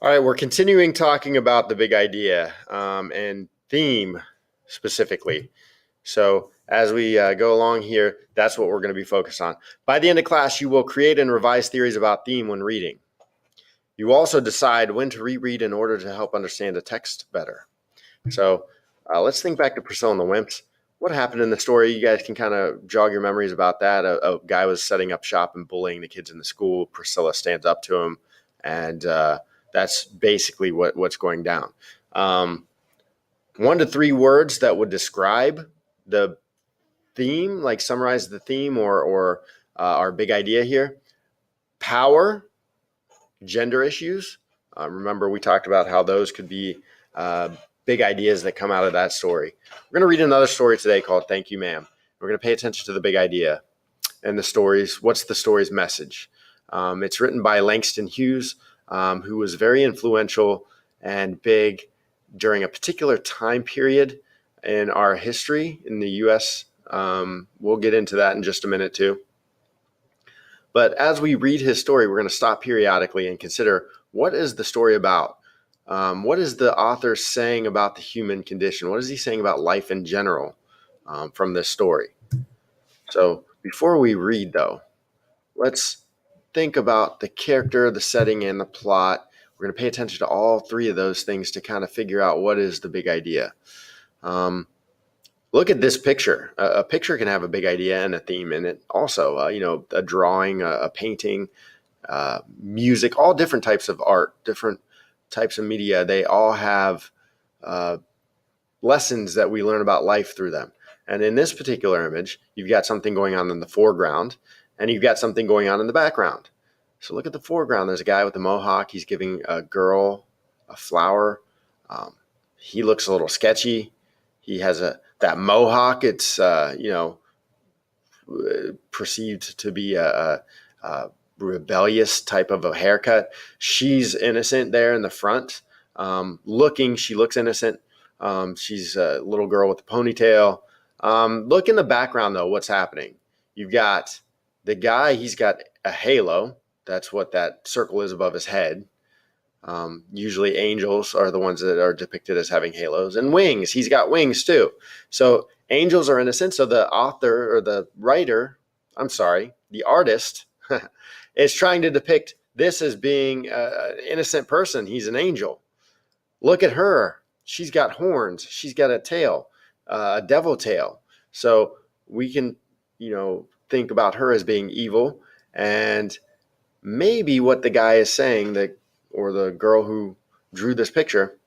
All right, we're continuing talking about the big idea and theme specifically. So, as we go along here, that's what we're going to be focused on. By the end of class, you will create and revise theories about theme when reading. You also decide when to reread in order to help understand the text better. So, let's think back to Priscilla and the Wimps. What happened in the story? You guys can kind of jog your memories about that. A guy was setting up shop and bullying the kids in the school. Priscilla stands up to him, and that's basically what's going down. 1 to 3 words that would describe the theme, like summarize the theme or our big idea here. Power, gender issues. Remember, we talked about how those could be big ideas that come out of that story. We're going to read another story today called Thank You, Ma'am. We're going to pay attention to the big idea and the stories. What's the story's message? It's written by Langston Hughes, who was very influential and big during a particular time period in our history in the U.S. We'll get into that in just a minute too. But as we read his story, we're going to stop periodically and consider, what is the story about? What is the author saying about the human condition? What is he saying about life in general from this story? So before we read, though, let's think about the character, the setting, and the plot. We're going to pay attention to all 3 of those things to kind of figure out what is the big idea. Look at this picture. A picture can have a big idea and a theme in it. Also, a drawing, a painting, music, all different types of art, different types of media. They all have lessons that we learn about life through them. And in this particular image, you've got something going on in the foreground, and you've got something going on in the background. So look at the foreground. There's a guy with a mohawk. He's giving a girl a flower. He looks a little sketchy. He has that mohawk. It's perceived to be a rebellious type of a haircut. She's innocent there in the front. She looks innocent. She's a little girl with a ponytail. Look in the background, though, what's happening. You've got the guy, he's got a halo. That's what that circle is above his head. Usually angels are the ones that are depicted as having halos, and wings. He's got wings too. So angels are innocent. So the author or the artist is trying to depict this as being an innocent person. He's an angel. Look at her. She's got horns. She's got a tail, a devil tail. So we can, think about her as being evil. And maybe what the guy is saying, or the girl who drew this picture,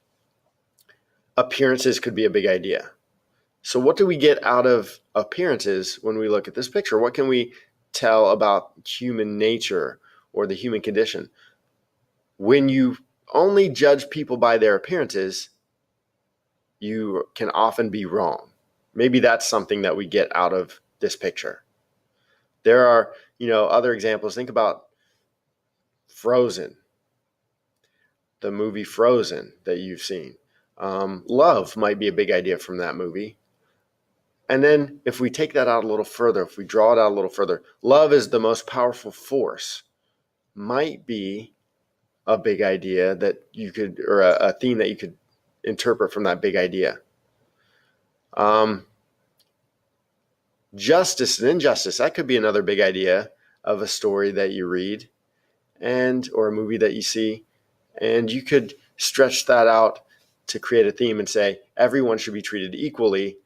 appearances could be a big idea. So what do we get out of appearances when we look at this picture? What can we tell about human nature or the human condition? When you only judge people by their appearances, you can often be wrong. Maybe that's something that we get out of this picture. There are, other examples. Think about Frozen, the movie Frozen that you've seen. Love might be a big idea from that movie. And then if we take that out a little further, if we draw it out a little further, love is the most powerful force might be a big idea that you could, or a theme that you could interpret from that big idea. Justice and injustice, that could be another big idea of a story that you read or a movie that you see. And you could stretch that out to create a theme and say everyone should be treated equally.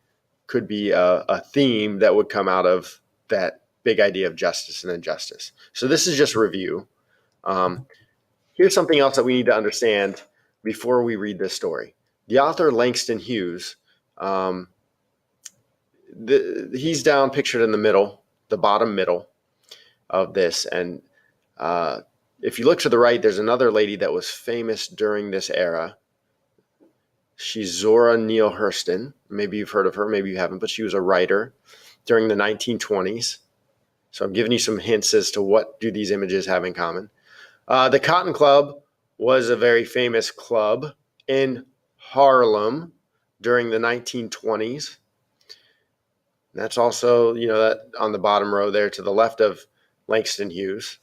Could be a theme that would come out of that big idea of justice and injustice. So this is just a review. Here's something else that we need to understand before we read this story. The author, Langston Hughes, he's down pictured in the middle, the bottom middle of this. And if you look to the right, there's another lady that was famous during this era. She's Zora Neale Hurston. Maybe you've heard of her, maybe you haven't, but she was a writer during the 1920s. So I'm giving you some hints as to what do these images have in common. The Cotton Club was a very famous club in Harlem during the 1920s. That's also, that on the bottom row there to the left of Langston Hughes.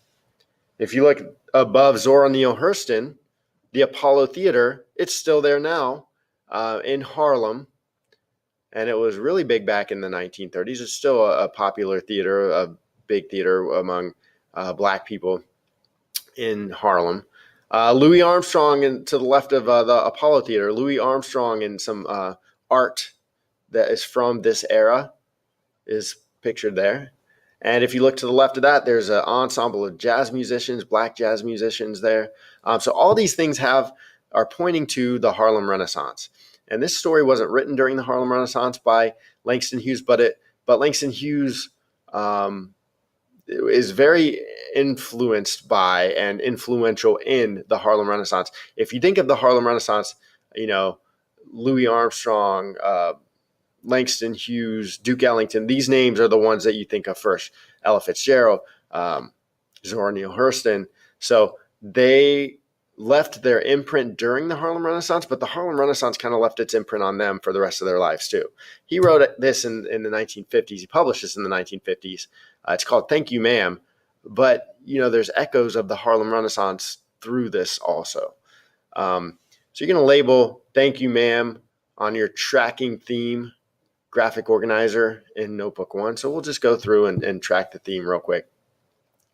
If you look above Zora Neale Hurston, The Apollo Theater, it's still there now in Harlem. And it was really big back in the 1930s. It's still a popular theater, a big theater among black people in Harlem. Louis Armstrong, and to the left of the Apollo Theater, Louis Armstrong and some art that is from this era is pictured there. And if you look to the left of that, there's an ensemble of jazz musicians, black jazz musicians there. So all these things are pointing to the Harlem Renaissance. And this story wasn't written during the Harlem Renaissance by Langston Hughes, but Langston Hughes is very influenced by and influential in the Harlem Renaissance. If you think of the Harlem Renaissance, Louis Armstrong, Langston Hughes, Duke Ellington, these names are the ones that you think of first. Ella Fitzgerald, Zora Neale Hurston. So they left their imprint during the Harlem Renaissance, but the Harlem Renaissance kind of left its imprint on them for the rest of their lives too. He wrote this in the 1950s. He published this in the 1950s. It's called Thank You, Ma'am. But, there's echoes of the Harlem Renaissance through this also. So you're going to label Thank You, Ma'am on your tracking theme graphic organizer in Notebook 1. So we'll just go through and track the theme real quick.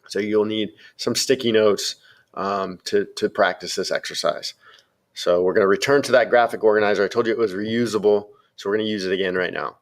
So you'll need some sticky notes to practice this exercise. So we're going to return to that graphic organizer. I told you it was reusable, so we're going to use it again right now.